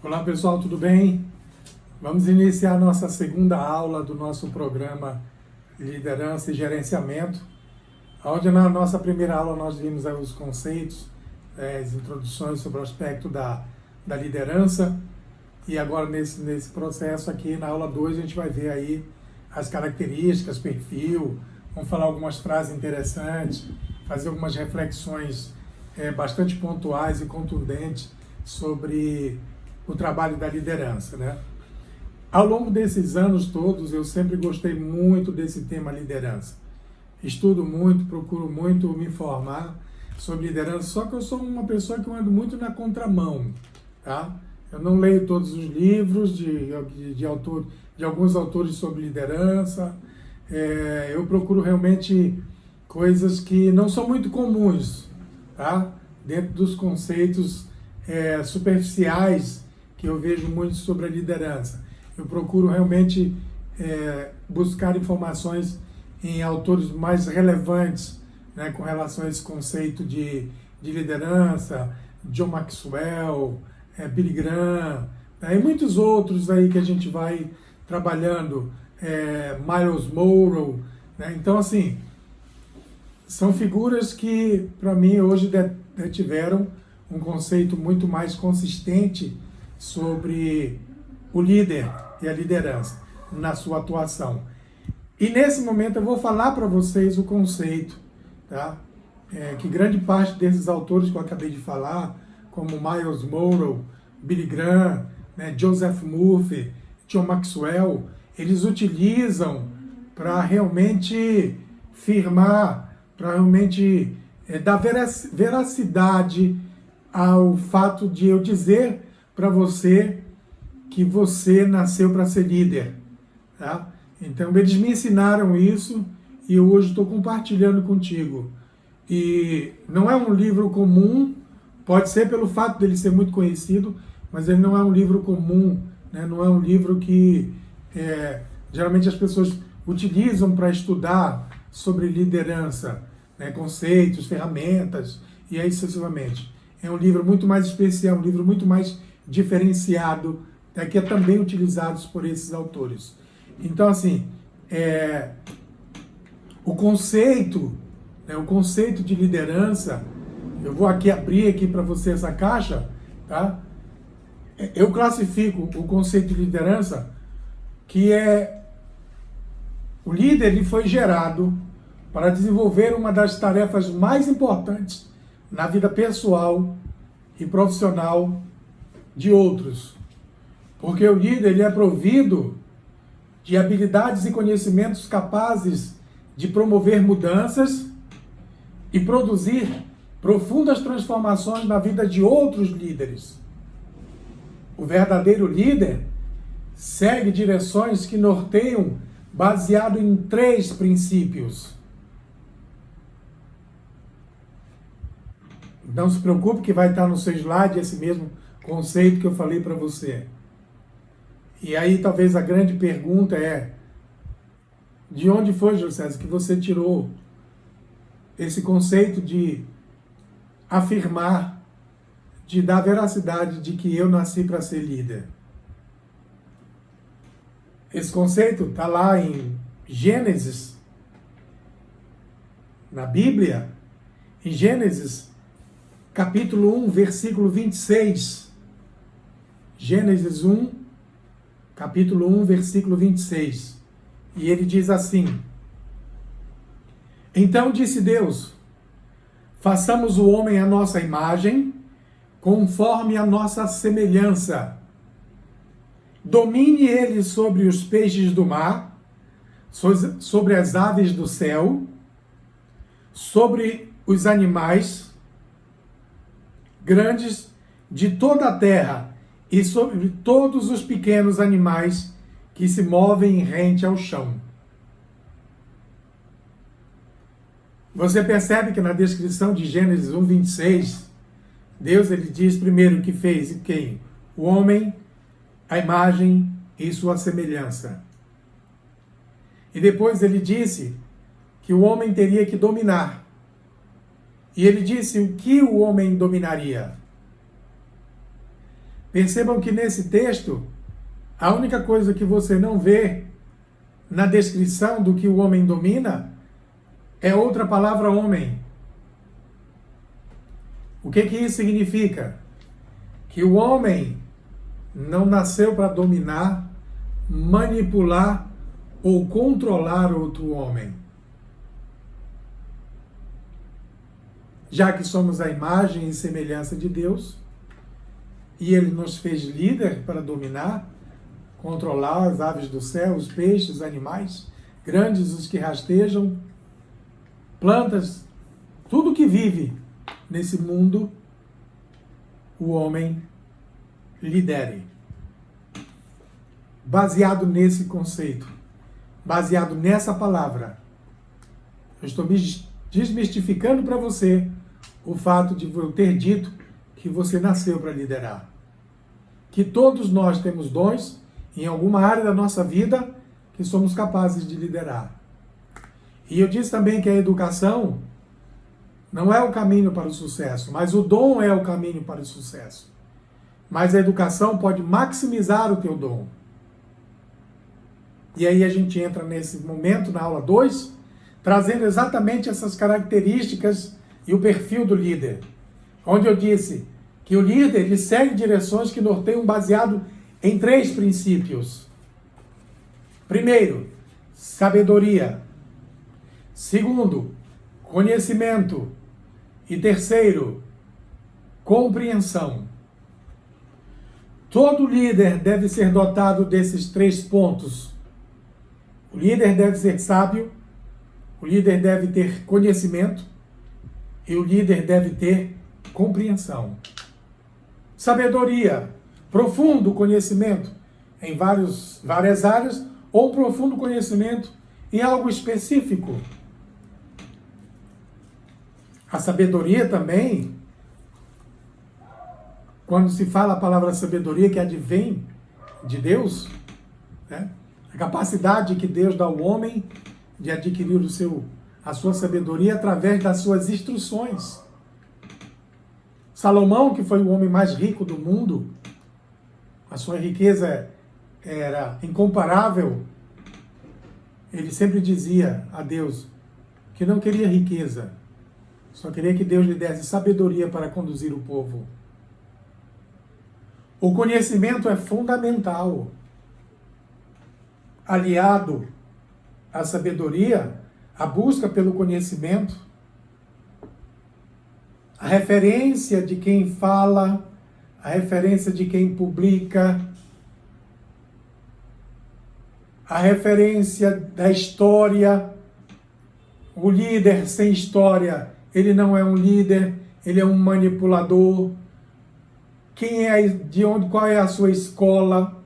Olá pessoal, tudo bem? Vamos iniciar nossa segunda aula do nosso programa Liderança e Gerenciamento, onde na nossa primeira aula nós vimos os conceitos, as introduções sobre o aspecto da liderança, e agora nesse processo aqui, na aula 2, a gente vai ver aí as características, perfil, vamos falar algumas frases interessantes, fazer algumas reflexões bastante pontuais e contundentes sobre o trabalho da liderança, né? Ao longo desses anos todos, eu sempre gostei muito desse tema liderança. Estudo muito, procuro muito me informar sobre liderança, só que eu sou uma pessoa que ando muito na contramão, tá? Eu não leio todos os livros de alguns autores sobre liderança. Eu procuro realmente coisas que não são muito comuns, tá? Dentro dos conceitos superficiais que eu vejo muito sobre a liderança. Eu procuro realmente buscar informações em autores mais relevantes, né, com relação a esse conceito de liderança, John Maxwell, Billy Graham, e muitos outros aí que a gente vai trabalhando, Miles Monroe, né? Então, assim, são figuras que, para mim, hoje tiveram um conceito muito mais consistente sobre o líder e a liderança na sua atuação. E nesse momento eu vou falar para vocês o conceito, tá? Que grande parte desses autores que eu acabei de falar, como Miles Monroe, Billy Graham, né, Joseph Murphy, John Maxwell, eles utilizam para realmente firmar, para realmente dar veracidade ao fato de eu dizer para você que você nasceu para ser líder, tá? Então, eles me ensinaram isso e hoje estou compartilhando contigo. E não é um livro comum, pode ser pelo fato dele ser muito conhecido, mas ele não é um livro comum, né? Não é um livro que geralmente as pessoas utilizam para estudar sobre liderança, né? Conceitos, ferramentas e aí sucessivamente. É um livro muito mais especial, um livro muito mais diferenciado, que é também utilizado por esses autores. Então, assim, o conceito de liderança, eu vou abrir aqui para você essa caixa, tá? Eu classifico o conceito de liderança que o líder ele foi gerado para desenvolver uma das tarefas mais importantes na vida pessoal e profissional de outros. Porque o líder ele é provido de habilidades e conhecimentos capazes de promover mudanças e produzir profundas transformações na vida de outros líderes. O verdadeiro líder segue direções que norteiam baseado em 3 princípios. Não se preocupe que vai estar no seu slide esse mesmo conceito que eu falei para você. E aí talvez a grande pergunta é: de onde foi, José, que você tirou esse conceito de afirmar, de dar veracidade de que eu nasci para ser líder? Esse conceito está lá em Gênesis, na Bíblia, em Gênesis, capítulo 1, versículo 26. Gênesis 1, capítulo 1, versículo 26. E ele diz assim: Então disse Deus, façamos o homem à nossa imagem, conforme a nossa semelhança. Domine ele sobre os peixes do mar, sobre as aves do céu, sobre os animais grandes de toda a terra e sobre todos os pequenos animais que se movem rente ao chão. Você percebe que na descrição de Gênesis 1, 26, Deus ele diz primeiro que fez quem? O homem, a imagem e sua semelhança. E depois ele disse que o homem teria que dominar. E ele disse o que o homem dominaria. Percebam que nesse texto, a única coisa que você não vê na descrição do que o homem domina é outra palavra homem. O que isso significa? Que o homem não nasceu para dominar, manipular ou controlar outro homem. Já que somos a imagem e semelhança de Deus, e Ele nos fez líder para dominar, controlar as aves do céu, os peixes, os animais, grandes os que rastejam, plantas, tudo que vive nesse mundo, o homem lidere. Baseado nesse conceito, baseado nessa palavra, eu estou desmistificando para você o fato de eu ter dito que você nasceu para liderar. Que todos nós temos dons em alguma área da nossa vida que somos capazes de liderar. E eu disse também que a educação não é o caminho para o sucesso, mas o dom é o caminho para o sucesso. Mas a educação pode maximizar o teu dom. E aí a gente entra nesse momento, na aula 2, trazendo exatamente essas características e o perfil do líder. Onde eu disse que o líder ele segue direções que norteiam baseado em 3 princípios. Primeiro, sabedoria. Segundo, conhecimento. E terceiro, compreensão. Todo líder deve ser dotado desses 3 pontos. O líder deve ser sábio, o líder deve ter conhecimento e o líder deve ter compreensão. Sabedoria, profundo conhecimento em várias áreas ou profundo conhecimento em algo específico. A sabedoria também, quando se fala a palavra sabedoria que advém de Deus, né? A capacidade que Deus dá ao homem de adquirir a sua sabedoria através das suas instruções. Salomão, que foi o homem mais rico do mundo, a sua riqueza era incomparável. Ele sempre dizia a Deus que não queria riqueza, só queria que Deus lhe desse sabedoria para conduzir o povo. O conhecimento é fundamental. Aliado à sabedoria, a busca pelo conhecimento, a referência de quem fala, a referência de quem publica, a referência da história. O líder sem história, ele não é um líder, ele é um manipulador. Quem é, qual é a sua escola?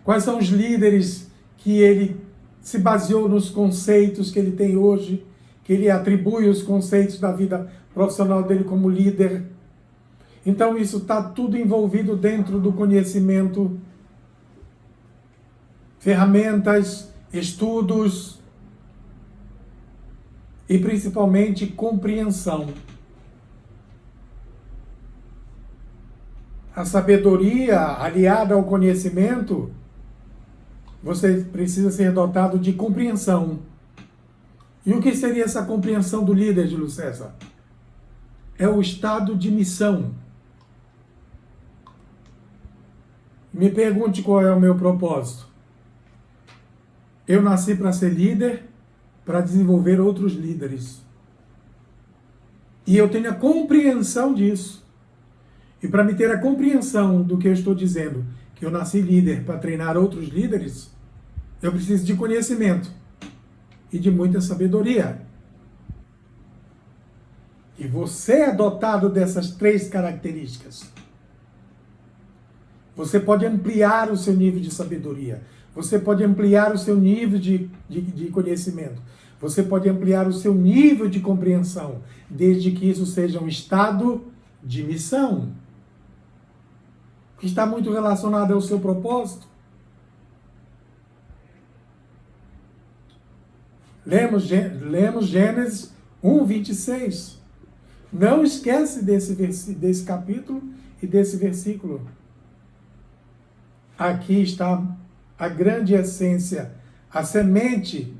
Quais são os líderes que ele se baseou nos conceitos que ele tem hoje, que ele atribui os conceitos da vida profissional dele como líder? Então isso está tudo envolvido dentro do conhecimento, ferramentas, estudos e principalmente compreensão. A sabedoria aliada ao conhecimento, você precisa ser dotado de compreensão. E o que seria essa compreensão do líder, Júlio César? É o estado de missão. Me pergunte qual é o meu propósito. Eu nasci para ser líder, para desenvolver outros líderes. E eu tenho a compreensão disso. E para me ter a compreensão do que eu estou dizendo, que eu nasci líder para treinar outros líderes, eu preciso de conhecimento e de muita sabedoria. E você é dotado dessas 3 características. Você pode ampliar o seu nível de sabedoria. Você pode ampliar o seu nível de conhecimento. Você pode ampliar o seu nível de compreensão, desde que isso seja um estado de missão, que está muito relacionado ao seu propósito. Lemos Gênesis 1:26. Não esquece desse capítulo e desse versículo. Aqui está a grande essência, a semente,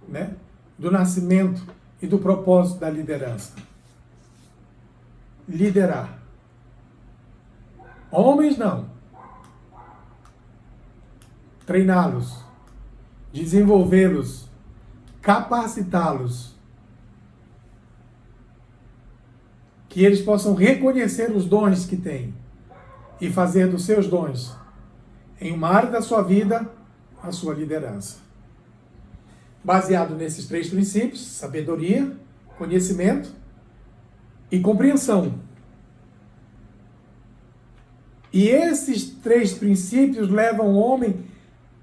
né, do nascimento e do propósito da liderança. Liderar. Homens não. Treiná-los, desenvolvê-los, capacitá-los, que eles possam reconhecer os dons que têm e fazer dos seus dons, em uma área da sua vida, a sua liderança. Baseado nesses 3 princípios: sabedoria, conhecimento e compreensão. E esses 3 princípios levam o homem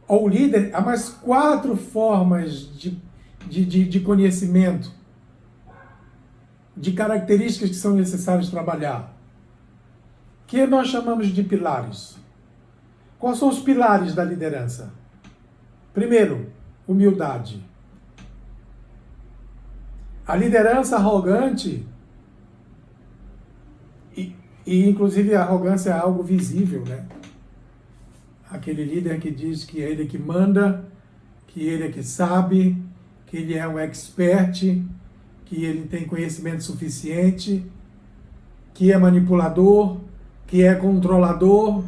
ou o líder a mais 4 formas de conhecimento, de características que são necessárias trabalhar, que nós chamamos de pilares. Quais são os pilares da liderança? Primeiro, humildade. A liderança arrogante, e inclusive a arrogância é algo visível, né? Aquele líder que diz que é ele que manda, que ele é que sabe, que ele é um expert, que ele tem conhecimento suficiente, que é manipulador, que é controlador.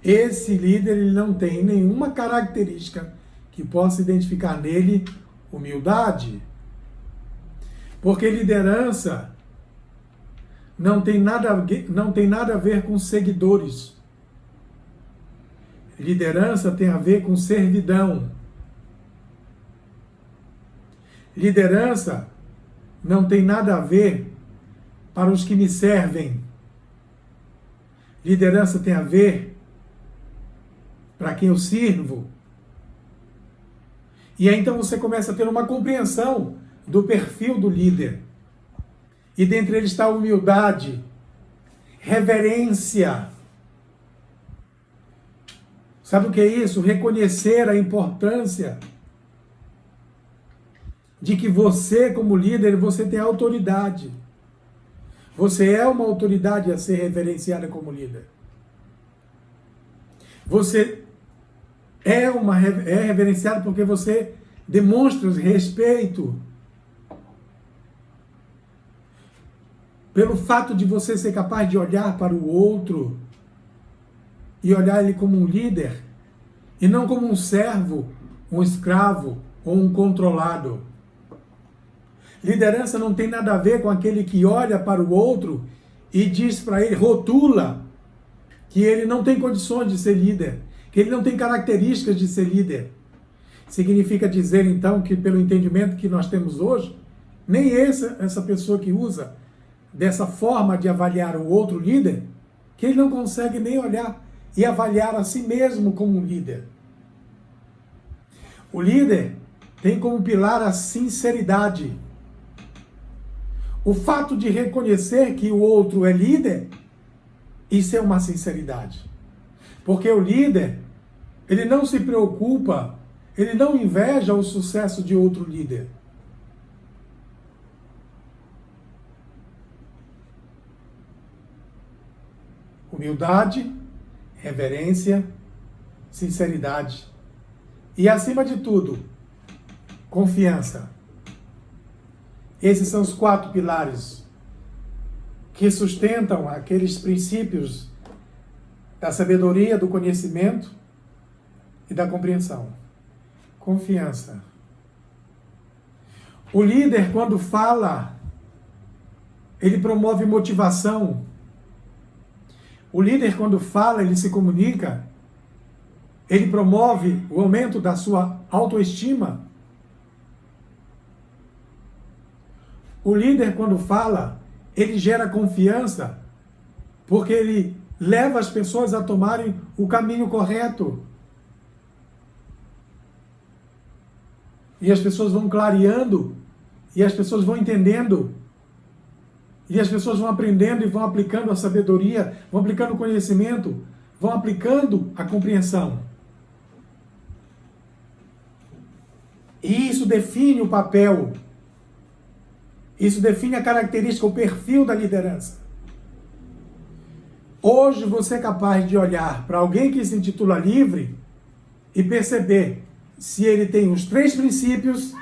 Esse líder, ele não tem nenhuma característica que possa identificar nele humildade. Porque liderança não tem nada a ver com seguidores. Liderança tem a ver com servidão. Liderança não tem nada a ver para os que me servem. Liderança tem a ver para quem eu sirvo. E aí então você começa a ter uma compreensão do perfil do líder. E dentre eles está a humildade, reverência. Sabe o que é isso? Reconhecer a importância de que você, como líder, você tem autoridade. Você é uma autoridade a ser reverenciada como líder. Você é reverenciado porque você demonstra respeito. Pelo fato de você ser capaz de olhar para o outro e olhar ele como um líder e não como um servo, um escravo ou um controlado. Liderança não tem nada a ver com aquele que olha para o outro e diz para ele, rotula, que ele não tem condições de ser líder, que ele não tem características de ser líder. Significa dizer, então, que pelo entendimento que nós temos hoje, nem essa pessoa que usa dessa forma de avaliar o outro líder, que ele não consegue nem olhar e avaliar a si mesmo como um líder. O líder tem como pilar a sinceridade. O fato de reconhecer que o outro é líder, isso é uma sinceridade. Porque o líder, ele não se preocupa, ele não inveja o sucesso de outro líder. Humildade, reverência, sinceridade. E acima de tudo, confiança. Esses são os 4 pilares que sustentam aqueles princípios da sabedoria, do conhecimento e da compreensão. Confiança. O líder, quando fala, ele promove motivação. O líder, quando fala, ele se comunica, ele promove o aumento da sua autoestima. O líder, quando fala, ele gera confiança, porque ele leva as pessoas a tomarem o caminho correto. E as pessoas vão clareando, e as pessoas vão entendendo, e as pessoas vão aprendendo e vão aplicando a sabedoria, vão aplicando o conhecimento, vão aplicando a compreensão. E isso define o papel, isso define a característica, o perfil da liderança. Hoje você é capaz de olhar para alguém que se intitula livre e perceber se ele tem os 3 princípios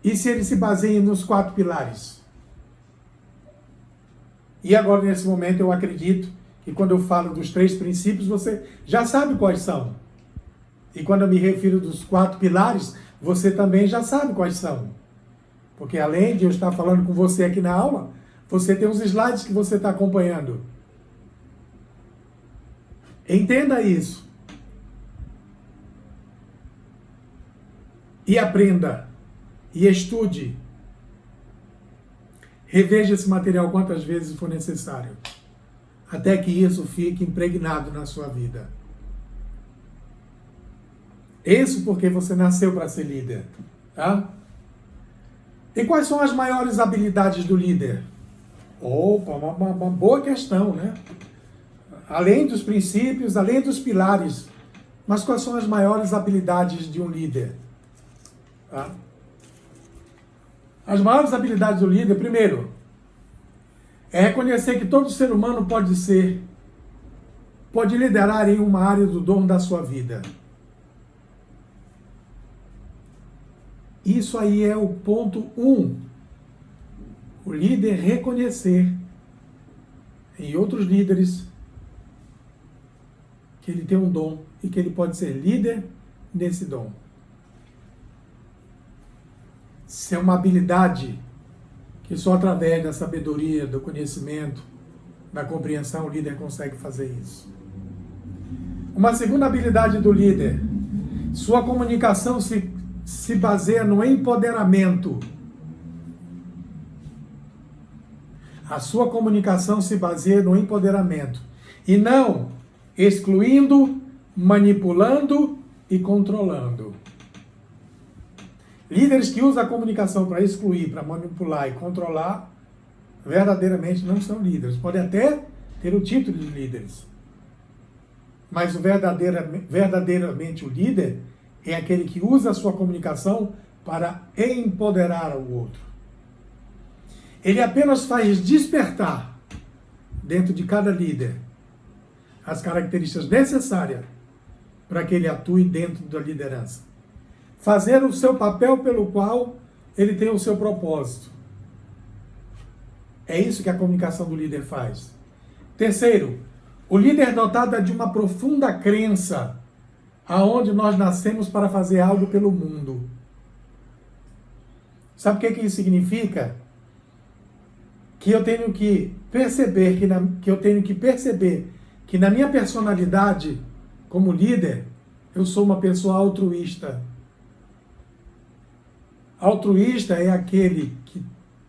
e se ele se baseia nos 4 pilares. E agora, nesse momento, eu acredito que quando eu falo dos 3 princípios, você já sabe quais são. E quando eu me refiro dos 4 pilares, você também já sabe quais são. Porque além de eu estar falando com você aqui na aula, você tem os slides que você está acompanhando. Entenda isso. E aprenda. E estude. Reveja esse material quantas vezes for necessário. Até que isso fique impregnado na sua vida. Isso porque você nasceu para ser líder. Tá? E quais são as maiores habilidades do líder? Opa, uma boa questão, né? Além dos princípios, além dos pilares. Mas quais são as maiores habilidades de um líder? Tá? As maiores habilidades do líder, primeiro, é reconhecer que todo ser humano pode liderar em uma área do dom da sua vida. Isso aí é o ponto 1. O líder reconhecer em outros líderes que ele tem um dom e que ele pode ser líder nesse dom. Isso é uma habilidade que só através da sabedoria, do conhecimento, da compreensão, o líder consegue fazer isso. Uma segunda habilidade do líder, sua comunicação se baseia no empoderamento. A sua comunicação se baseia no empoderamento e não excluindo, manipulando e controlando. Líderes que usam a comunicação para excluir, para manipular e controlar, verdadeiramente não são líderes. Podem até ter o título de líderes. Mas verdadeiramente o líder é aquele que usa a sua comunicação para empoderar o outro. Ele apenas faz despertar dentro de cada líder as características necessárias para que ele atue dentro da liderança. Fazer o seu papel pelo qual ele tem o seu propósito. É isso que a comunicação do líder faz. Terceiro, o líder dotado é de uma profunda crença aonde nós nascemos para fazer algo pelo mundo. Sabe o que isso significa? Que eu tenho que perceber que na minha personalidade como líder, eu sou uma pessoa altruísta. Altruísta é aquele que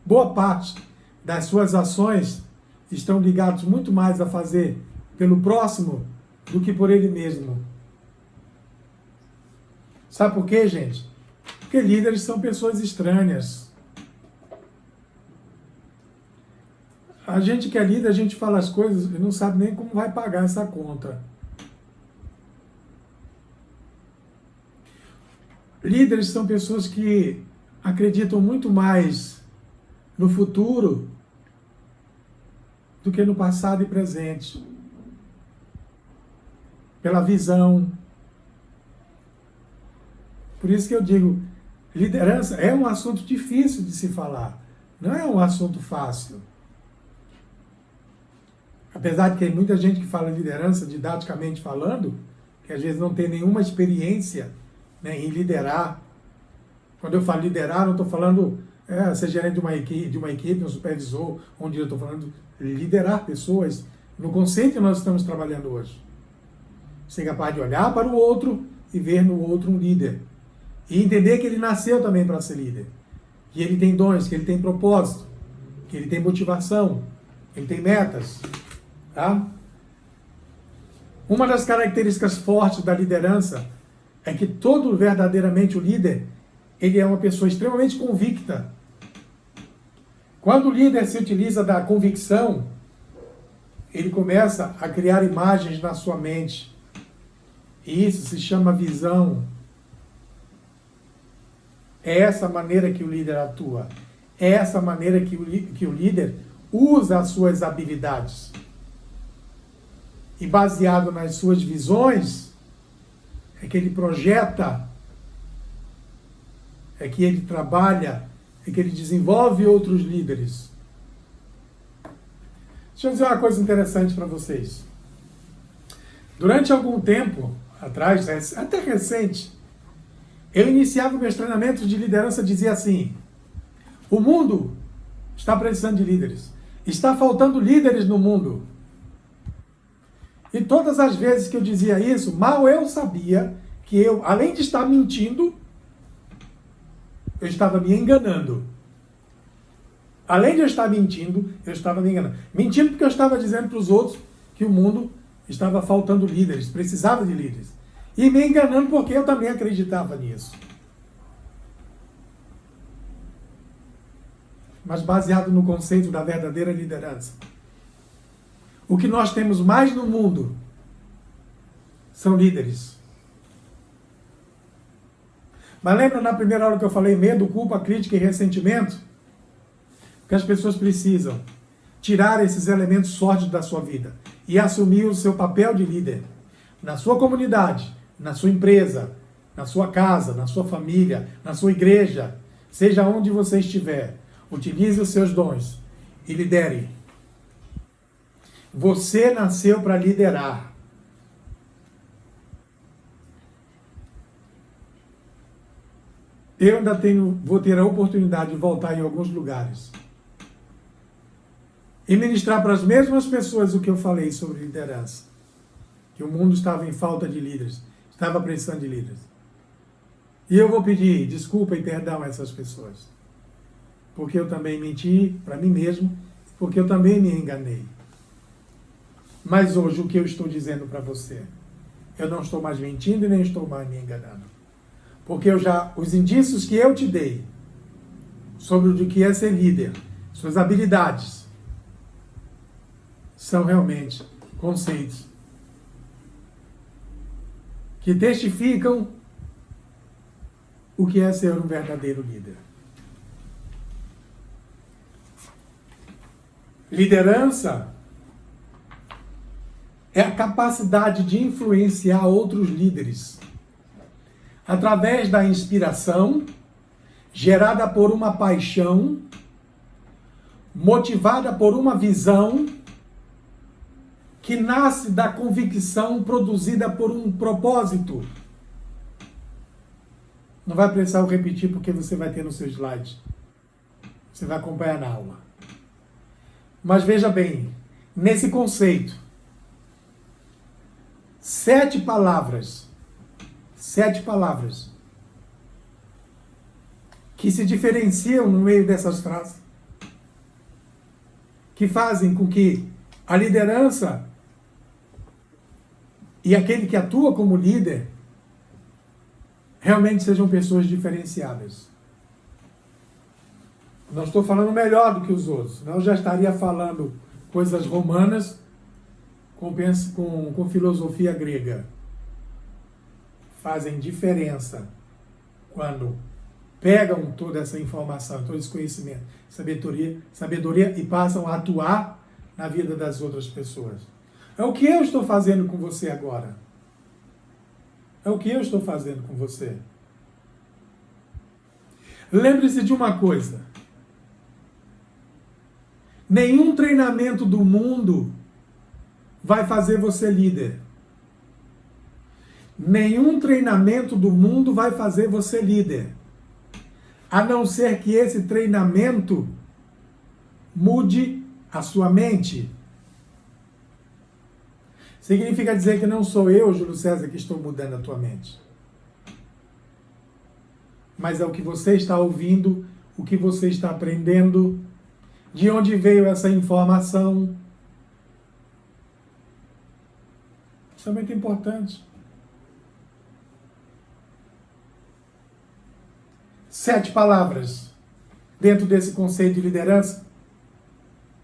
boa parte das suas ações estão ligados muito mais a fazer pelo próximo do que por ele mesmo. Sabe por quê, gente? Porque líderes são pessoas estranhas. A gente que é líder, a gente fala as coisas e não sabe nem como vai pagar essa conta. Líderes são pessoas que acreditam muito mais no futuro do que no passado e presente. Pela visão. Por isso que eu digo, liderança é um assunto difícil de se falar. Não é um assunto fácil. Apesar de que tem muita gente que fala liderança didaticamente falando, que às vezes não tem nenhuma experiência, né, em liderar. Quando eu falo liderar, não estou falando ser gerente de uma equipe, um supervisor, um diretor. Estou falando liderar pessoas no conceito que nós estamos trabalhando hoje. Ser capaz de olhar para o outro e ver no outro um líder. E entender que ele nasceu também para ser líder. Que ele tem dons, que ele tem propósito, que ele tem motivação, que ele tem metas. Tá? Uma das características fortes da liderança é que todo verdadeiramente o líder, ele é uma pessoa extremamente convicta. Quando o líder se utiliza da convicção, ele começa a criar imagens na sua mente. E isso se chama visão. É essa maneira que o líder atua. É essa maneira que o líder usa as suas habilidades. e baseado nas suas visões, é que ele projeta, é que ele trabalha, é que ele desenvolve outros líderes. Deixa eu dizer uma coisa interessante para vocês. Durante algum tempo atrás, até recente, eu iniciava meus treinamentos de liderança, dizia assim: o mundo está precisando de líderes. Está faltando líderes no mundo. E todas as vezes que eu dizia isso, mal eu sabia que eu, além de estar mentindo, eu estava me enganando. Além de eu estar mentindo, eu estava me enganando. Mentindo porque eu estava dizendo para os outros que o mundo estava faltando líderes, precisava de líderes. E me enganando porque eu também acreditava nisso. Mas baseado no conceito da verdadeira liderança. O que nós temos mais no mundo são líderes. Mas lembra na primeira aula que eu falei medo, culpa, crítica e ressentimento? Que as pessoas precisam tirar esses elementos sórdidos da sua vida e assumir o seu papel de líder na sua comunidade, na sua empresa, na sua casa, na sua família, na sua igreja, seja onde você estiver. Utilize os seus dons e lidere. Você nasceu para liderar. Eu ainda vou ter a oportunidade de voltar em alguns lugares e ministrar para as mesmas pessoas o que eu falei sobre liderança. Que o mundo estava em falta de líderes, estava precisando de líderes. E eu vou pedir desculpa e perdão a essas pessoas. Porque eu também menti para mim mesmo, porque eu também me enganei. Mas hoje o que eu estou dizendo para você, eu não estou mais mentindo e nem estou mais me enganando. Porque os indícios que eu te dei sobre o que é ser líder, suas habilidades, são realmente conceitos que testificam o que é ser um verdadeiro líder. Liderança é a capacidade de influenciar outros líderes através da inspiração gerada por uma paixão, motivada por uma visão que nasce da convicção produzida por um propósito. Não vai precisar eu repetir porque você vai ter no seu slide. Você vai acompanhar na aula. Mas veja bem, nesse conceito, 7 palavras que se diferenciam no meio dessas frases, que fazem com que a liderança e aquele que atua como líder realmente sejam pessoas diferenciadas. Não estou falando melhor do que os outros, senão eu já estaria falando coisas romanas com filosofia grega. Fazem diferença quando pegam toda essa informação, todo esse conhecimento, sabedoria e passam a atuar na vida das outras pessoas. É o que eu estou fazendo com você agora. É o que eu estou fazendo com você. Lembre-se de uma coisa. Nenhum treinamento do mundo vai fazer você líder. Nenhum treinamento do mundo vai fazer você líder. A não ser que esse treinamento mude a sua mente. Significa dizer que não sou eu, Júlio César, que estou mudando a tua mente. Mas é o que você está ouvindo, o que você está aprendendo, de onde veio essa informação. Isso é muito importante. 7 palavras dentro desse conceito de liderança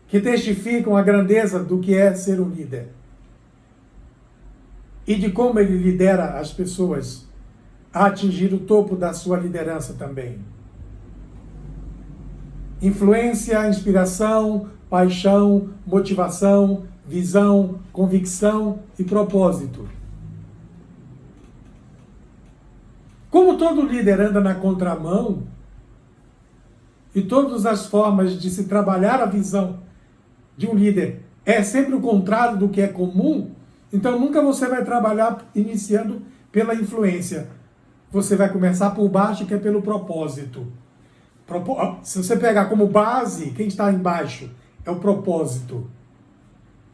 que testificam a grandeza do que é ser um líder e de como ele lidera as pessoas a atingir o topo da sua liderança também. Influência, inspiração, paixão, motivação, visão, convicção e propósito. Como todo líder anda na contramão, e todas as formas de se trabalhar a visão de um líder é sempre o contrário do que é comum, então nunca você vai trabalhar iniciando pela influência. Você vai começar por baixo, que é pelo propósito. Se você pegar como base, quem está embaixo é o propósito.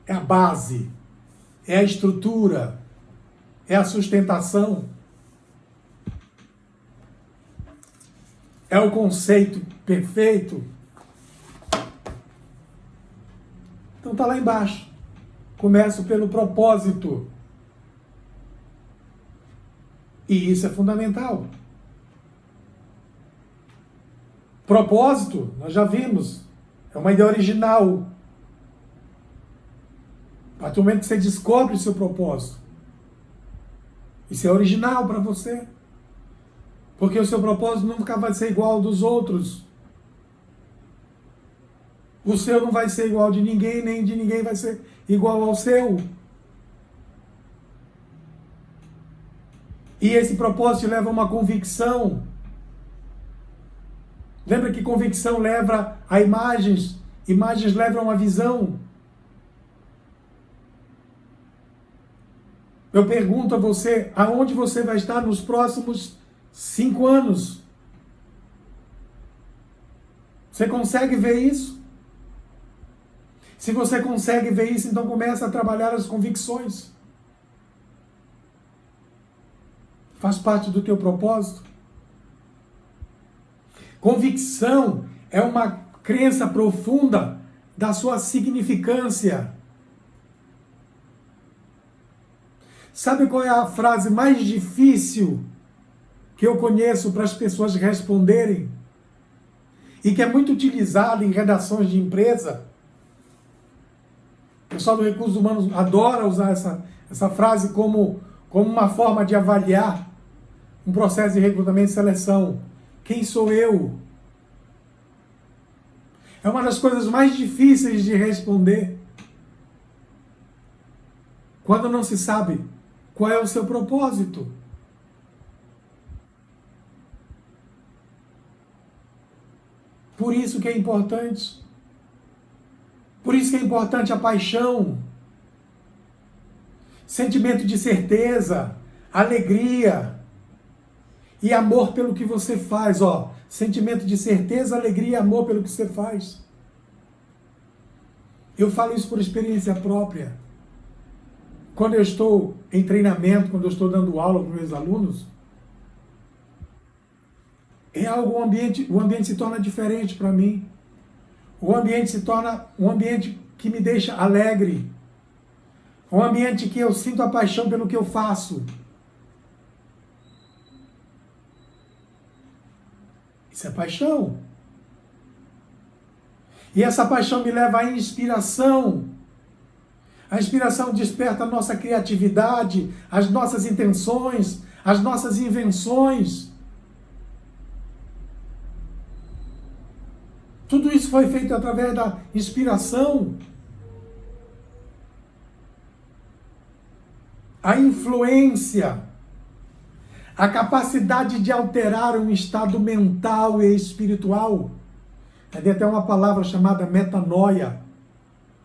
É a base, é a estrutura, é a sustentação, é o conceito perfeito. Então está lá embaixo. Começo pelo propósito. E isso é fundamental. Propósito, nós já vimos, é uma ideia original. A partir do momento que você descobre o seu propósito, isso é original para você. Porque o seu propósito nunca vai ser igual ao dos outros. O seu não vai ser igual ao de ninguém, nem de ninguém vai ser igual ao seu. E esse propósito leva a uma convicção. Lembra que convicção leva a imagens, imagens levam a visão. Eu pergunto a você, aonde você vai estar nos próximos 5 anos? Você consegue ver isso? Se você consegue ver isso, então começa a trabalhar as convicções. Faz parte do teu propósito. Convicção é uma crença profunda da sua significância. Sabe qual é a frase mais difícil que eu conheço para as pessoas responderem? E que é muito utilizada em redações de empresa? O pessoal do Recursos Humanos adora usar essa frase como uma forma de avaliar um processo de recrutamento e seleção. Quem sou eu? É uma das coisas mais difíceis de responder. Quando não se sabe qual é o seu propósito. Por isso que é importante. Por isso que é importante a paixão. Sentimento de certeza, alegria e amor pelo que você faz, ó. Sentimento de certeza, alegria e amor pelo que você faz. Eu falo isso por experiência própria. Quando eu estou em treinamento, quando eu estou dando aula para os meus alunos, é algo, o ambiente se torna diferente para mim. O ambiente se torna um ambiente que me deixa alegre. Um ambiente que eu sinto a paixão pelo que eu faço. Isso é paixão. E essa paixão me leva à inspiração. A inspiração desperta a nossa criatividade, as nossas intenções, as nossas invenções. Tudo isso foi feito através da inspiração. A influência, a capacidade de alterar um estado mental e espiritual. Tem até uma palavra chamada metanoia,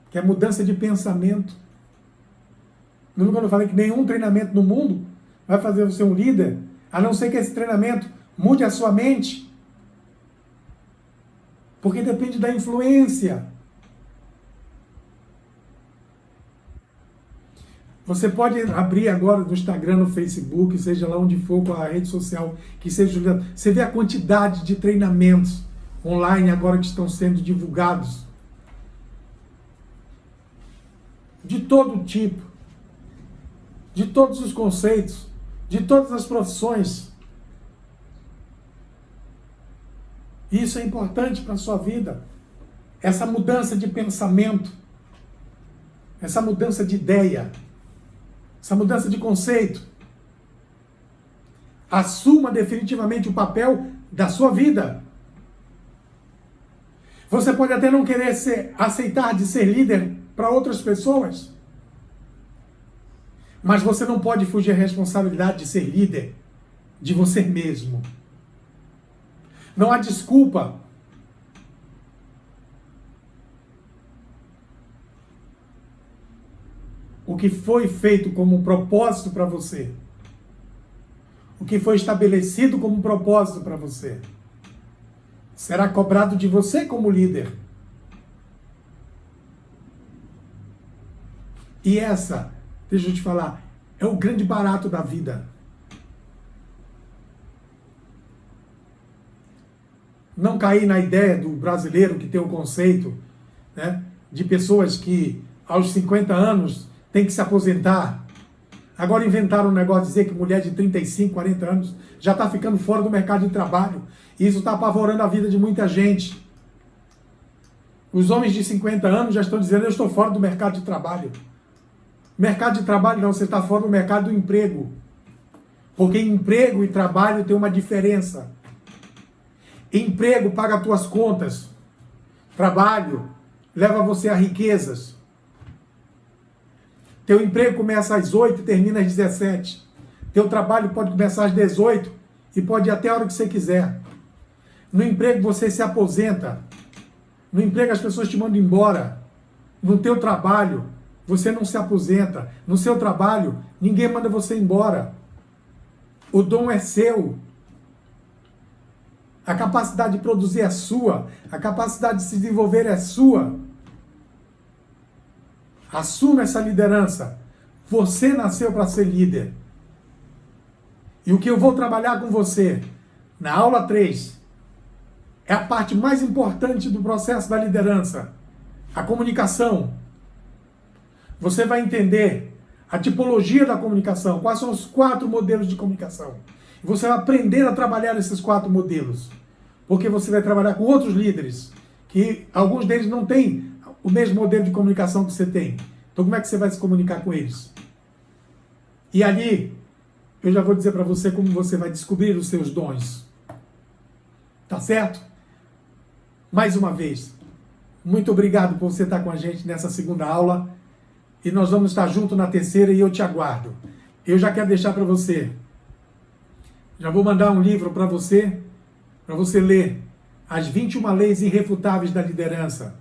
que é mudança de pensamento. Lembra quando eu falei que nenhum treinamento no mundo vai fazer você um líder, a não ser que esse treinamento mude a sua mente? Porque depende da influência. Você pode abrir agora no Instagram, no Facebook, seja lá onde for, com a rede social que seja. Você vê a quantidade de treinamentos online agora que estão sendo divulgados. De todo tipo. De todos os conceitos. De todas as profissões. Isso é importante para a sua vida. Essa mudança de pensamento. Essa mudança de ideia. Essa mudança de conceito. Assuma definitivamente o papel da sua vida. Você pode até não querer aceitar de ser líder para outras pessoas. Mas você não pode fugir à responsabilidade de ser líder de você mesmo. Não há desculpa. O que foi feito como propósito para você, o que foi estabelecido como propósito para você, será cobrado de você como líder. E essa, deixa eu te falar, é o grande barato da vida. Não cair na ideia do brasileiro que tem o conceito, né, de pessoas que aos 50 anos tem que se aposentar. Agora inventaram um negócio de dizer que mulher de 35, 40 anos já está ficando fora do mercado de trabalho. E isso está apavorando a vida de muita gente. Os homens de 50 anos já estão dizendo, eu estou fora do mercado de trabalho. Mercado de trabalho não, você está fora do mercado do emprego. Porque emprego e trabalho tem uma diferença. Emprego paga as tuas contas. Trabalho leva você a riquezas. Teu emprego começa às 8 e termina às 17. Teu trabalho pode começar às 18 e pode ir até a hora que você quiser. No emprego você se aposenta. No emprego as pessoas te mandam embora. No teu trabalho você não se aposenta. No seu trabalho ninguém manda você embora. O dom é seu. A capacidade de produzir é sua. A capacidade de se desenvolver é sua. Assuma essa liderança. Você nasceu para ser líder. E o que eu vou trabalhar com você na aula 3 é a parte mais importante do processo da liderança. A comunicação. Você vai entender a tipologia da comunicação. Quais são os 4 modelos de comunicação. E você vai aprender a trabalhar esses 4 modelos. Porque você vai trabalhar com outros líderes. Que alguns deles não têm o mesmo modelo de comunicação que você tem. Então como é que você vai se comunicar com eles? E ali, eu já vou dizer para você como você vai descobrir os seus dons. Tá certo? Mais uma vez, muito obrigado por você estar com a gente nessa segunda aula. E nós vamos estar juntos na terceira e eu te aguardo. Eu já quero deixar para você. Já vou mandar um livro para você ler. As 21 Leis Irrefutáveis da Liderança,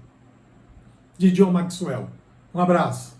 de John Maxwell. Um abraço.